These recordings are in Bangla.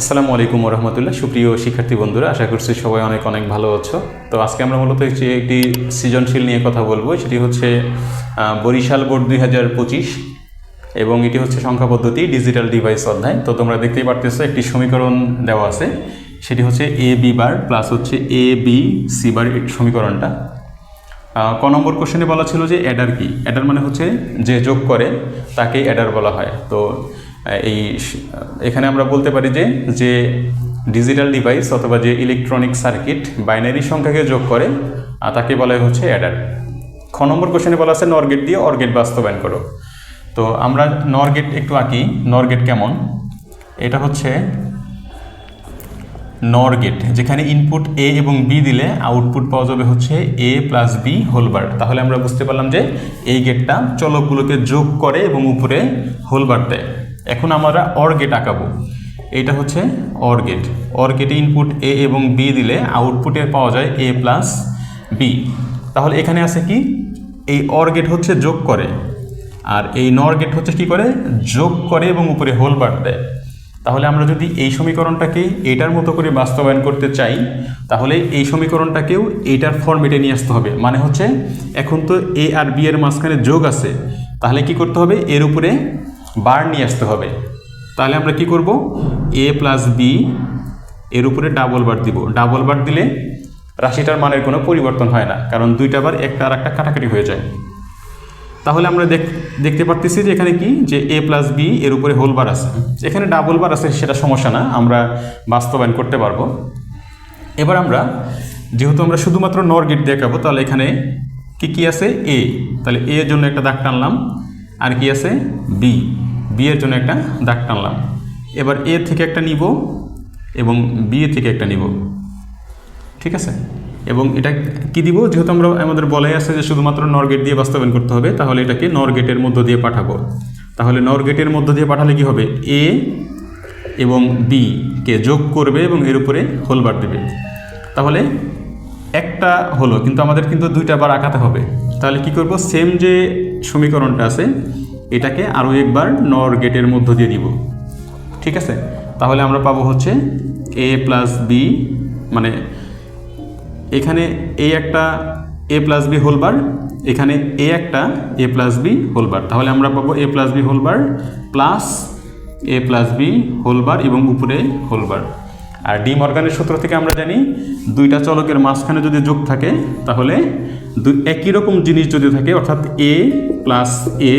আসসালামু আলাইকুম রহমতুল্লাহ। সুপ্রিয় শিক্ষার্থী বন্ধুরা, আশা করছি সবাই অনেক অনেক ভালো আছো। তো আজকে আমরা মূলত একটি সৃজনশীল নিয়ে কথা বলবো। সেটি হচ্ছে বরিশাল বোর্ড 2025 এবং এটি হচ্ছে সংখ্যা পদ্ধতি ডিজিটাল ডিভাইস অধ্যায়। তো তোমরা দেখতেই পারতেছো একটি সমীকরণ দেওয়া আছে, সেটি হচ্ছে এ বি বার প্লাস হচ্ছে এ বি সি বার সমীকরণটা। ক নম্বর কোশ্চেনে বলা ছিল যে অ্যাডার কি। অ্যাডার মানে হচ্ছে যে যোগ করে তাকে অ্যাডার বলা হয়। তো এখানে আমরা বলতে পারি যে ডিজিটাল ডিভাইস অথবা যে ইলেকট্রনিক সার্কিট বাইনারি সংখ্যাকে যোগ করে তাকে বলা হচ্ছে অ্যাডার। খ নম্বর কোশ্চেনে বলা আছে নর গেট দিয়ে অর গেট বাস্তবায়ন করো। তো আমরা নর গেট একটু আঁকি। নর গেট কেমন, এটা হচ্ছে নর গেট, যেখানে ইনপুট এ এবং বি দিলে আউটপুট পাওয়া যাবে হচ্ছে এ প্লাস বি হোল বার। তাহলে আমরা বুঝতে পারলাম যে এই গেটটা চলকগুলোকে যোগ করে এবং উপরে হোল বার দেয়। এখন আমরা অর গেট আঁকাবো। এইটা হচ্ছে অর গেট। অর গেটে ইনপুট এ এবং বি দিলে আউটপুটে পাওয়া যায় এ প্লাস বি। তাহলে এখানে আছে কি, এই অর গেট হচ্ছে যোগ করে, আর এই নর গেট হচ্ছে কি করে, যোগ করে এবং উপরে হোল বার দেয়। তাহলে আমরা যদি এই সমীকরণটাকে এটার মতো করে বাস্তবায়ন করতে চাই, তাহলে এই সমীকরণটাকেও এইটার ফর্মেটে নিয়ে আসতে হবে। মানে হচ্ছে এখন তো এ আর বি এর মাঝখানে যোগ আছে, তাহলে কি করতে হবে, এর উপরে বার নিয়ে আসতে হবে। তাহলে আমরা কি করব, এ প্লাস বি এর উপরে ডাবল বার দিব। ডাবল বার দিলে রাশিটার মানের কোনো পরিবর্তন হয় না, কারণ দুইটা বার একটা আর একটা কাটাকাটি হয়ে যায়। তাহলে আমরা দেখতে পারতেছি যে এখানে কি, যে এ প্লাস বি এর উপরে হোল বার আছে। এখানে ডাবল বার আছে, সেটা সমস্যা না, আমরা বাস্তবায়ন করতে পারবো। এবার আমরা যেহেতু আমরা শুধুমাত্র নর গেট দেখাবো, তাহলে এখানে কি কি আছে, এ, তাহলে এ এর জন্য একটা দাগ টানলাম। আর কি আছে, বি, বি এর জন্য একটা দাগ টানলাম। এবার এ থেকে একটা নিব এবং বি এ থেকে একটা নিব, ঠিক আছে। এবং এটা কি দিব, যেহেতু আমরা আমাদের বলাই আছে যে শুধুমাত্র নর গেট দিয়ে বাস্তবায়ন করতে হবে, তাহলে এটাকে নর গেটের মধ্য দিয়ে পাঠাবো। তাহলে নর গেটের মধ্য দিয়ে পাঠালে কি হবে, এ এবং বি কে যোগ করবে এবং এর উপরে হোল বার দেবে। তাহলে একটা হলো, কিন্তু আমাদের কিন্তু দুইটা বার আঁকাতে হবে। তাহলে কি করব, সেম যে সমীকরণটা আছে এটাকে আরও একবার নর গেটের মধ্য দিয়ে দিব, ঠিক আছে। তাহলে আমরা পাবো হচ্ছে এ প্লাস বি, মানে এখানে এ একটা A plus B whole bar, এখানে এ একটা A plus B whole bar. তাহলে আমরা পাবো A plus B whole bar plus A plus B whole bar এবং উপরে হোল বার। আর ডি মর্গানের সূত্র থেকে আমরা জানি দুইটা চলকের মাঝখানে যদি যোগ থাকে, তাহলে একই রকম জিনিস যদি থাকে, অর্থাৎ A plus A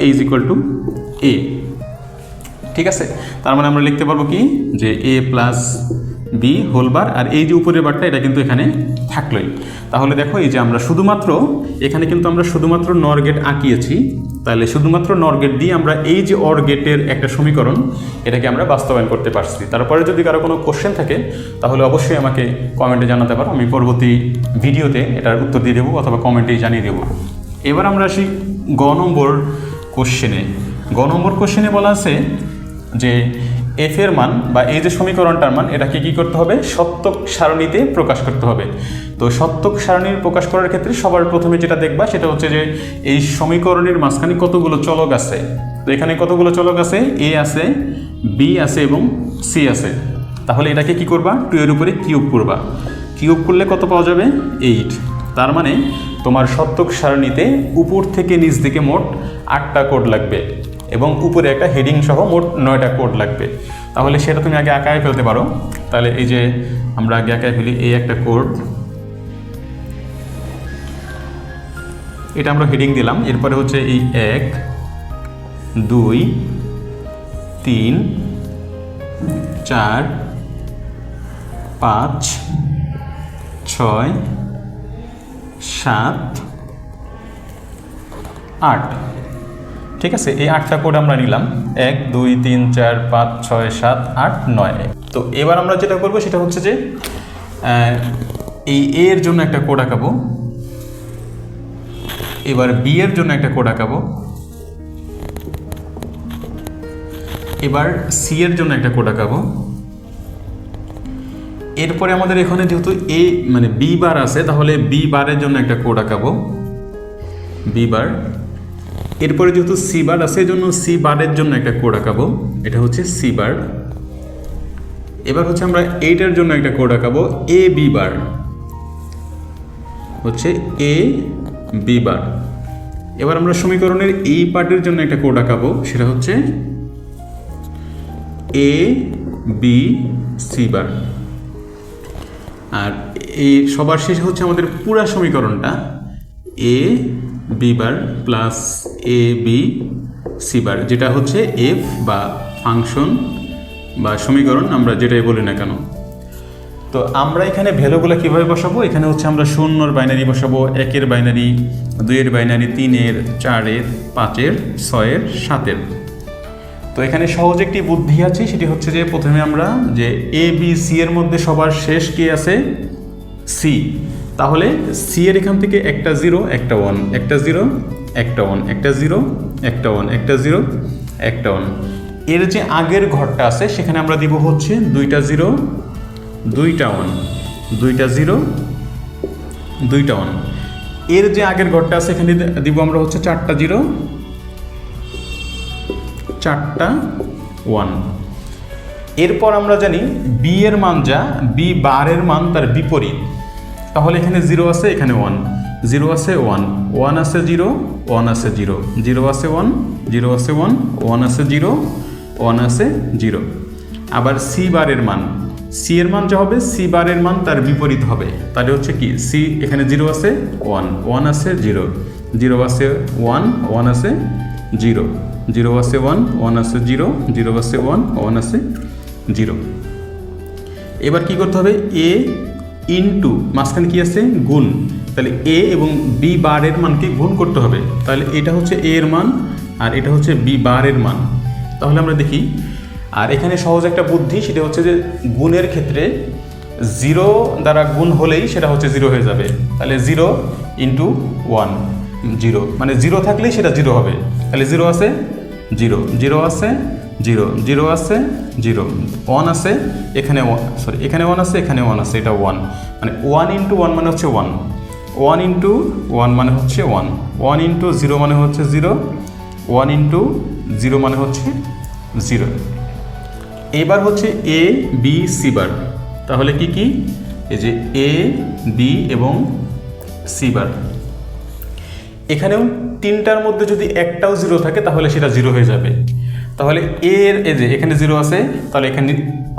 is equal to A, ঠিক আছে। তার মানে আমরা লিখতে পারবো কি, যে A plus B whole bar, আর এই যে উপরের বারটা এটা কিন্তু এখানে থাকলোই। তাহলে দেখো এই যে আমরা শুধুমাত্র এখানে কিন্তু আমরা শুধুমাত্র নর গেট আঁকিয়েছি, তাহলে শুধুমাত্র নর গেট দিয়ে আমরা এই যে অর গেটের একটা সমীকরণ এটাকে আমরা বাস্তবায়ন করতে পারছি। তারপরে যদি কারো কোনো কোশ্চেন থাকে তাহলে অবশ্যই আমাকে কমেন্টে জানাতে পারো, আমি পরবর্তী ভিডিওতে এটার উত্তর দিয়ে দেবো অথবা কমেন্টেই জানিয়ে দেবো। এবার আমরা আসি গ নম্বর কোশ্চেনে। গ নম্বর কোশ্চেনে বলা আছে যে এফ এর মান বা এই যে সমীকরণটার মান এটাকে কী করতে হবে, সত্যক সারণীতে প্রকাশ করতে হবে। তো সত্যক সারণীর প্রকাশ করার ক্ষেত্রে সবার প্রথমে যেটা দেখবা সেটা হচ্ছে যে এই সমীকরণের মাঝখানে কতগুলো চলক আছে। তো এখানে কতগুলো চলক আছে, এ আছে, বি আছে এবং সি আছে। তাহলে এটাকে কি করবা, 2 এর উপরে কিউব করবা। কিউব করলে কত পাওয়া যাবে, 8। তার মানে তোমার সত্যক সারণীতে উপর থেকে নিচ দিকে মোট 8টা কোড লাগবে এবং উপরে একটা হেডিং সহ মোট 9টা কোড লাগবে। তাহলে সেটা তুমি আগে আঁকায় ফেলতে পারো। তাহলে এই যে আমরা আগে আঁকায় ফেলি, এই একটা কোড, এটা আমরা হেডিং দিলাম। এরপরে হচ্ছে এই 1 2 3 4 5 6 7 8, ঠিক আছে। এই 8টা কোড আমরা নিলাম, 1 2 3 4 5 6 7 8 9। তো এবার আমরা যেটা করবো সেটা হচ্ছে যে এই এ এর জন্য একটা কোড আঁকাবো, এবার বি এর জন্য একটা কোড আঁকাবো, এবার সি এর জন্য একটা কোড আঁকাবো। এরপরে আমাদের এখানে যেহেতু এ মানে বি বার আছে, তাহলে বি বারের জন্য একটা কোড আঁকাবো, বি বার। এরপরে যেহেতু সি বার আছে এই জন্য সি বারের জন্য একটা কোড আঁকাবো, এটা হচ্ছে সি বার। এবার হচ্ছে আমরা এইটার জন্য একটা কোড আঁকাবো, এ বি বার, হচ্ছে এ বি বার। এবার আমরা সমীকরণের এই পার্টের জন্য একটা কোড আঁকাবো, সেটা হচ্ছে এ বি সি বার। আর এই সবার শেষে হচ্ছে আমাদের পুরা সমীকরণটা A B bar plus A B C বার, যেটা হচ্ছে এফ বা ফাংশন বা সমীকরণ, আমরা যেটাই বলি না কেন। তো আমরা এখানে ভ্যালুগুলো কীভাবে বসাবো, এখানে হচ্ছে আমরা 0-এর বাইনারি বসাবো, 1-এর বাইনারি, 2-এর বাইনারি, 3-এর, 4-এর, 5-এর, 6-এর, 7-এর। তো এখানে সহজ একটি বুদ্ধি আছে, সেটি হচ্ছে যে প্রথমে আমরা যে এ বি সি এর মধ্যে সবার শেষ কে আছে, সি। তাহলে সি এর এখান থেকে একটা 0 একটা 1, একটা 0 একটা 1, একটা 0 একটা 1, একটা 0 একটা 1। এর যে আগের ঘরটা আছে সেখানে আমরা দিব হচ্ছে 2টা 0 2টা 1, 2টা 0 2টা 1। এর যে আগের ঘরটা আছে এখানে দিব আমরা হচ্ছে 4টা 0 4টা 1। এরপর আমরা জানি বি এর মান যা, বি বারের মান তার বিপরীত। তাহলে এখানে 0 আছে, এখানে 1, 0 আছে 1, 1 আছে 0, 1 আছে 0, 0 আছে 1, 0 আছে 1, 1 আছে 0, 1 আছে 0। আবার সি বারের মান, সি এর মান যা হবে সি বারের মান তার বিপরীত হবে। তাহলে হচ্ছে কি, সি এখানে 0 আছে 1, 1 আছে 0, 0 আছে 1, 1 আছে 0, 0 আছে 1, 1 আছে 0, 0 আছে 1, 1 আছে 0। এবার কি করতে হবে, এ ইনটু মাঝখানে কি আছে গুণ, তাহলে এ এবং বি বারের মানকে গুণ করতে হবে। তাহলে এটা হচ্ছে এ এর মান আর এটা হচ্ছে বি বারের মান। তাহলে আমরা দেখি, আর এখানে সহজ একটা বুদ্ধি, সেটা হচ্ছে যে গুণের ক্ষেত্রে 0 দ্বারা গুণ হলেই সেটা হচ্ছে 0 হয়ে যাবে। তাহলে 0 ইন্টু 1 0, মানে 0 থাকলেই সেটা 0 হবে। তাহলে 0 আছে 0, 0 আছে 0, 0 আছে 0, 1 আছে এখানে, সরি এখানে 1 আছে এখানে 1 আছে, এটা 1, মানে 1 ইন্টু 1 মানে হচ্ছে 1, 1 ইন্টু 1 মানে হচ্ছে 1, 1 ইন্টু 0 মানে হচ্ছে 0, 1 ইন্টু 0 মানে হচ্ছে 0। এবার হচ্ছে এ বি সি বার। তাহলে কি কি, এই যে এ বি এবং সি বার। এখানেও তিনটার মধ্যে যদি একটাও 0 থাকে তাহলে সেটা 0 হয়ে যাবে। তাহলে এর এই যে এখানে 0 আছে, তাহলে এখানে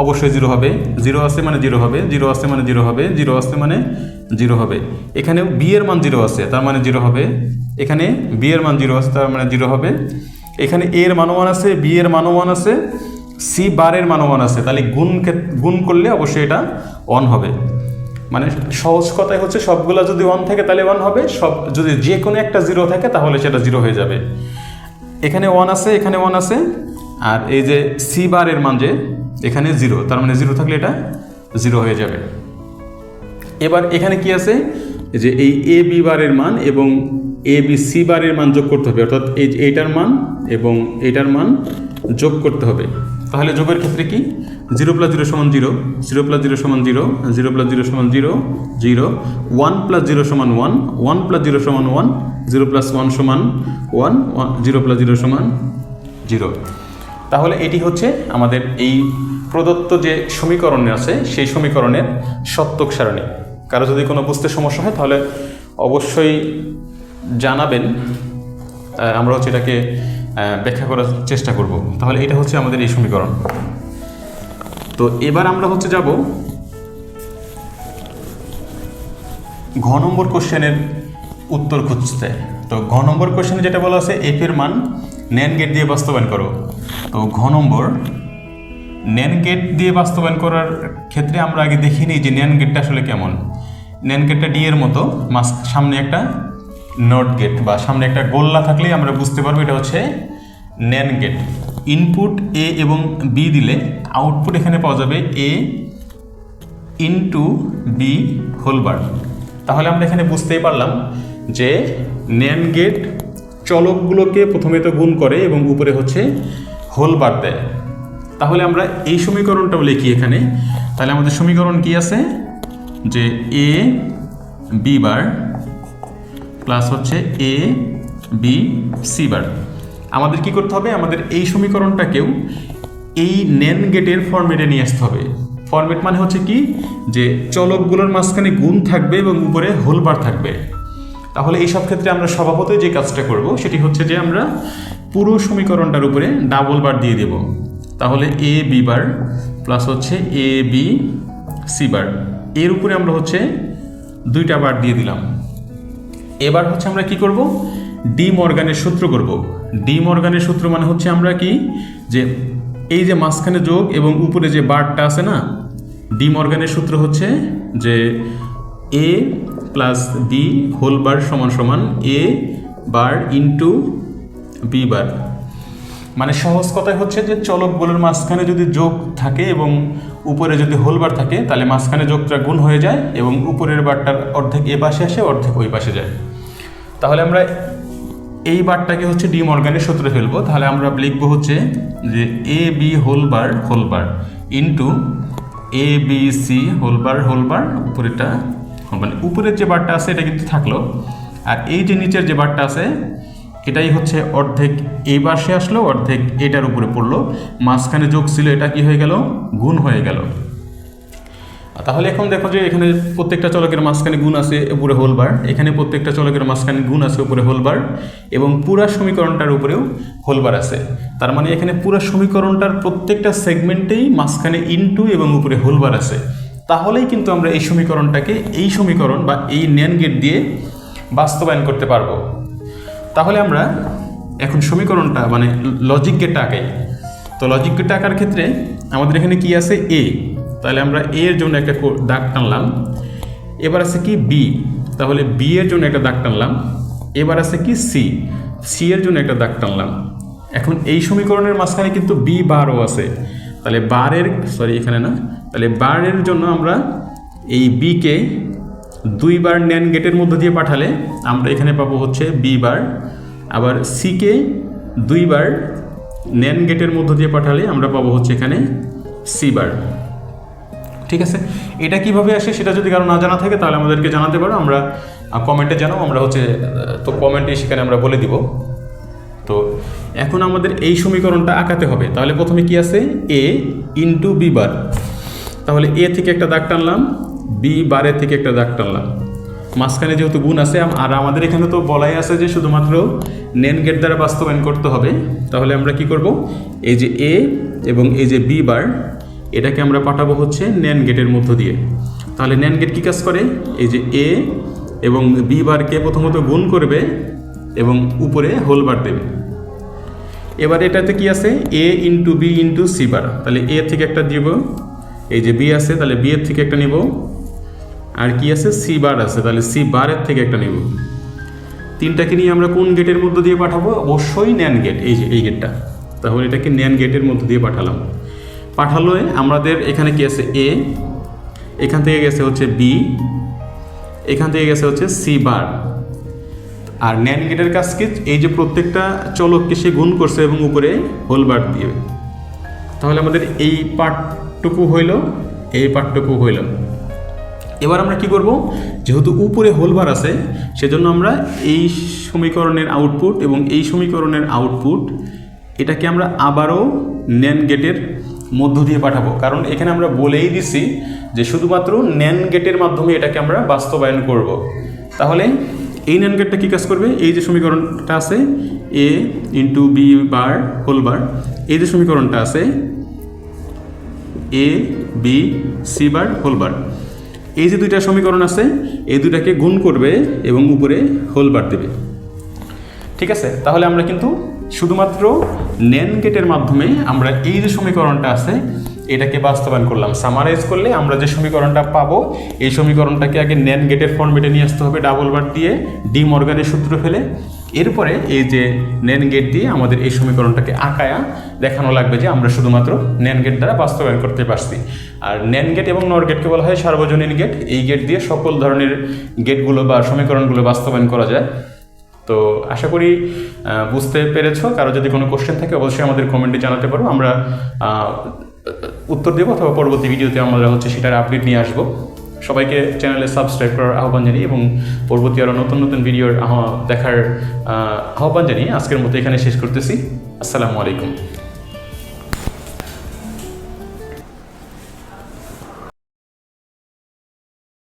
অবশ্যই 0 হবে, 0 আছে মানে 0 হবে, 0 আছে মানে 0 হবে, 0 আছে মানে 0 হবে। এখানে বি এর মান 0 আছে তার মানে 0 হবে, এখানে বি এর মান 0 আছে তার মানে 0 হবে, এখানে এ এর মানও 1 আছে, বি এর মানও 1 আছে, সি বারের মানও 1 আছে। তাহলে গুণ করলে অবশ্যই এটা 1 হবে। মানে সহজ কথাই হচ্ছে সবগুলো যদি 1 থাকে তাহলে 1 হবে, সব যদি যে কোনো একটা 0 থাকে তাহলে সেটা 0 হয়ে যাবে। এখানে 1 আছে এখানে 1 আছে, আর এই যে সি বারের মান যে এখানে 0, তার মানে 0 থাকলে এটা 0 হয়ে যাবে। এবার এখানে কি আছে, যে এই এ বি বারের মান এবং এ বি সি বারের মান যোগ করতে হবে, অর্থাৎ এইটার মান এবং এইটার মান যোগ করতে হবে। তাহলে যোগের ক্ষেত্রে কি, 0 + 0 = 0, 0 + 0 = 0, 0 + 0 = 0, 0, 1 + 0 = 1, 1 + 0 = 1, 0 + 1 = 1, 0 + 0 = 0। তাহলে এটি হচ্ছে আমাদের এই প্রদত্ত যে সমীকরণ আছে সেই সমীকরণের সত্যক সারণী। কারো যদি কোনো বুঝতে সমস্যা হয় তাহলে অবশ্যই জানাবেন, আমরা হচ্ছে এটাকে ব্যাখ্যা করার চেষ্টা করব। তাহলে এটা হচ্ছে আমাদের এই সমীকরণ। তো এবার আমরা হচ্ছে যাব ঘ নম্বর কোশ্চেনের উত্তর খুঁজতে। তো ঘ নম্বর কোশ্চেনে যেটা বলা আছে, এফ এর মান ন্যান্ড গেট দিয়ে বাস্তবায়ন করো। তো ঘ নম্বর ন্যান্ড গেট দিয়ে বাস্তবায়ন করার ক্ষেত্রে আমরা আগে দেখি নিই যে ন্যান্ড গেটটা আসলে কেমন। ন্যান্ড গেটটা ডি এর মতো, সামনে একটা নট গেট বা সামনে একটা গোল্লা থাকলেই আমরা বুঝতে পারবো এটা হচ্ছে ন্যান্ড গেট। ইনপুট এ এবং বি দিলে আউটপুট এখানে পাওয়া যাবে এ ইনটু বি হোল বার। তাহলে আমরা এখানে বুঝতেই পারলাম যে ন্যান্ড গেট চলকগুলোকে প্রথমে তো গুণ করে এবং উপরে হচ্ছে হোল বার দেয়। তাহলে আমরা এই সমীকরণটাও লিখি এখানে। তাহলে আমাদের সমীকরণ কি আছে, যে এ বি বার প্লাস হচ্ছে এ বি সি বার। আমাদের কি করতে হবে, আমাদের এই সমীকরণটাকেও এই NAND গেটের ফরম্যাটে নিয়ে আসতে হবে। ফরম্যাট মানে হচ্ছে কি, যে চলকগুলোর মাঝখানে গুণ থাকবে এবং উপরে হোল বার থাকবে। তাহলে এই সব ক্ষেত্রে আমরা স্বভাবতই যে কাজটা করব সেটি হচ্ছে যে আমরা পুরো সমীকরণটার উপরে ডাবল বার দিয়ে দেব। তাহলে এ বি বার প্লাস হচ্ছে এ বি সি বার, এর উপরে আমরা হচ্ছে 2টা বার দিয়ে দিলাম। এবার হচ্ছে আমরা কি করব, ডি মর্গানের সূত্র করব। ডি মর্গানের সূত্র মানে হচ্ছে আমরা কি, যে এই যে মাঝখানে যোগ এবং উপরে যে বারটা আছে না, ডি মর্গানের সূত্র হচ্ছে যে এ প্লাস বি হোল বার সমান সমান এ বার ইন্টু বি বার। মানে সহজ কথায় হচ্ছে যে চলকগুলোর মাঝখানে যদি যোগ থাকে এবং উপরে যদি হোল বার থাকে, তাহলে মাঝখানে যোগটা গুণ হয়ে যায় এবং উপরের বারটার অর্ধেক এ পাশে আসে, অর্ধেক ওই পাশে যায়। তাহলে আমরা এই বারটাকে হচ্ছে ডি মর্গানের সূত্রে ফেলবো। তাহলে আমরা লিখবো হচ্ছে যে A B whole bar into A B C whole বার, উপরেরটা মানে উপরের যে বারটা আছে এটা কিন্তু থাকলো, আর এই যে নিচের যে বারটা আছে এটাই হচ্ছে অর্ধেক এই পাশে আসলো, অর্ধেক এটার উপরে পড়লো, মাঝখানে যোগ ছিল, এটা কি হয়ে গেল, গুণ হয়ে গেল। তাহলে এখন দেখো যে এখানে প্রত্যেকটা চলকের মাঝখানে গুণ আছে, উপরে হোল বার, এখানে প্রত্যেকটা চলকের মাঝখানে গুণ আছে, উপরে হোল বার, এবং পুরা সমীকরণটার উপরেও হোল বার আছে। তার মানে এখানে পুরা সমীকরণটার প্রত্যেকটা সেগমেন্টেই মাঝখানে ইনটু এবং উপরে হোল বার আছে। তাহলেই কিন্তু আমরা এই সমীকরণটাকে এই সমীকরণ বা এই NAND গেট দিয়ে বাস্তবায়ন করতে পারবো। তাহলে আমরা এখন সমীকরণটা মানে লজিক গেটটা আঁকাই। তো লজিক গেটটা আঁকার ক্ষেত্রে আমাদের এখানে কি আছে, এ, তাহলে আমরা এ এর জন্য একটা দাগ টানলাম। এবার আছে কি বি, তাহলে বি এর জন্য একটা দাগ টানলাম। এবার আছে কি সি, সি এর জন্য একটা দাগ টানলাম। এখন এই সমীকরণের মাঝখানে কিন্তু বি বারও আছে, তাহলে বারের এখানে না, তাহলে বারের জন্য আমরা এই বিকে 2 বার NAND গেটের মধ্য দিয়ে পাঠালে আমরা এখানে পাবো হচ্ছে বি বার, আবার সিকে 2 বার NAND গেটের মধ্য দিয়ে পাঠালে আমরা পাবো হচ্ছে এখানে সি বার। ঠিক আছে, এটা কিভাবে আসে সেটা যদি কারো না জানা থাকে তাহলে আমাদেরকে জানাতে পারো, আমরা কমেন্টে জানাও, আমরা হচ্ছে তো কমেন্টে সেখানে আমরা বলে দিব। তো এখন আমাদের এই সমীকরণটা আঁকাতে হবে। তাহলে প্রথমে কি আছে, এ ইন্টু বি বার, তাহলে এ থেকে একটা দাগ টানলাম, বি বারের থেকে একটা দাগ টানলাম, মাঝখানে যেহেতু গুণ আছে, আর আমাদের এখানে তো বলাই আছে যে শুধুমাত্র NAND গেট দ্বারা বাস্তবায়ন করতে হবে। তাহলে আমরা কি করব, এই যে এ এবং এই যে বি বার, এটাকে আমরা পাঠাবো হচ্ছে NAND গেটের মধ্য দিয়ে। তাহলে NAND গেট কী কাজ করে, এই যে এ এবং বি বারকে প্রথমত গুণ করবে এবং উপরে হোল বার দেবে। এবার এটাতে কি আছে, A into B into C bar, তাহলে এ থেকে একটা দিব, এই যে বি আছে তাহলে বি এর থেকে একটা নিব, আর কি আছে সি বার আছে, তাহলে সি বারের থেকে একটা নিব। তিনটাকে নিয়ে আমরা কোন গেটের মধ্য দিয়ে পাঠাবো, অবশ্যই NAND গেট, এই যে এই গেটটা। তাহলে এটাকে NAND গেটের মধ্য দিয়ে পাঠালাম। পাঠালে আমাদের এখানে কি আছে, এ, এখান থেকে গেছে হচ্ছে বি, এখান থেকে গেছে হচ্ছে সি বার। আর NAND গেটের কাজ কি, এই যে প্রত্যেকটা চলককে সে গুণ করছে এবং উপরে হোল বার দিবে। তাহলে আমাদের এই পার্টটুকু হইল, এই পার্টটুকু হইল। এবার আমরা কি করব, যেহেতু উপরে হোল বার আছে সেজন্য আমরা এই সমীকরণের আউটপুট এবং এই সমীকরণের আউটপুট এটাকে আমরা আবারও NAND গেটের মধ্য দিয়ে পাঠাবো। কারণ এখানে আমরা বলেই দিছি যে শুধুমাত্র NAND গেটের মাধ্যমে এটাকে আমরা বাস্তবায়ন করব। তাহলে এই NAND গেটটা কী কাজ করবে, এই যে সমীকরণটা আছে A into B bar whole bar, এই যে সমীকরণটা আছে A B C bar whole bar, এই যে দুইটা সমীকরণ আছে এই দুইটাকে গুণ করবে এবং উপরে হোল বার দেবে। ঠিক আছে, তাহলে আমরা কিন্তু শুধুমাত্র NAND গেটের মাধ্যমে আমরা এই যে সমীকরণটা আছে এটাকে বাস্তবায়ন করলাম। সামারাইজ করলে আমরা যে সমীকরণটা পাবো এই সমীকরণটাকে আগে NAND গেটের ফর্মেটে নিয়ে আসতে হবে ডাবল বার দিয়ে, ডি মর্গানের সূত্র ফেলে। এরপরে এই যে NAND গেট দিয়ে আমাদের এই সমীকরণটাকে আঁকায়া দেখানো লাগবে যে আমরা শুধুমাত্র NAND গেট দ্বারা বাস্তবায়ন করতে পারছি। আর NAND গেট এবং NOR গেটকে বলা হয় সার্বজনীন গেট। এই গেট দিয়ে সকল ধরনের গেটগুলো বা সমীকরণগুলো বাস্তবায়ন করা যায়। তো আশা করি বুঝতে পেরেছো। কারো যদি কোনো কোশ্চেন থাকে অবশ্যই আমাদের কমেন্টে জানাতে পারো, আমরা উত্তর দেবো, অথবা পরবর্তী ভিডিওতে আমরা হচ্ছে সেটার আপডেট নিয়ে আসবো। সবাইকে চ্যানেলে সাবস্ক্রাইব করার আহ্বান জানিয়ে এবং পরবর্তী আরও নতুন নতুন ভিডিওর দেখার আহ্বান জানিয়ে আজকের মতো এখানে শেষ করতেছি। আসসালামু আলাইকুম।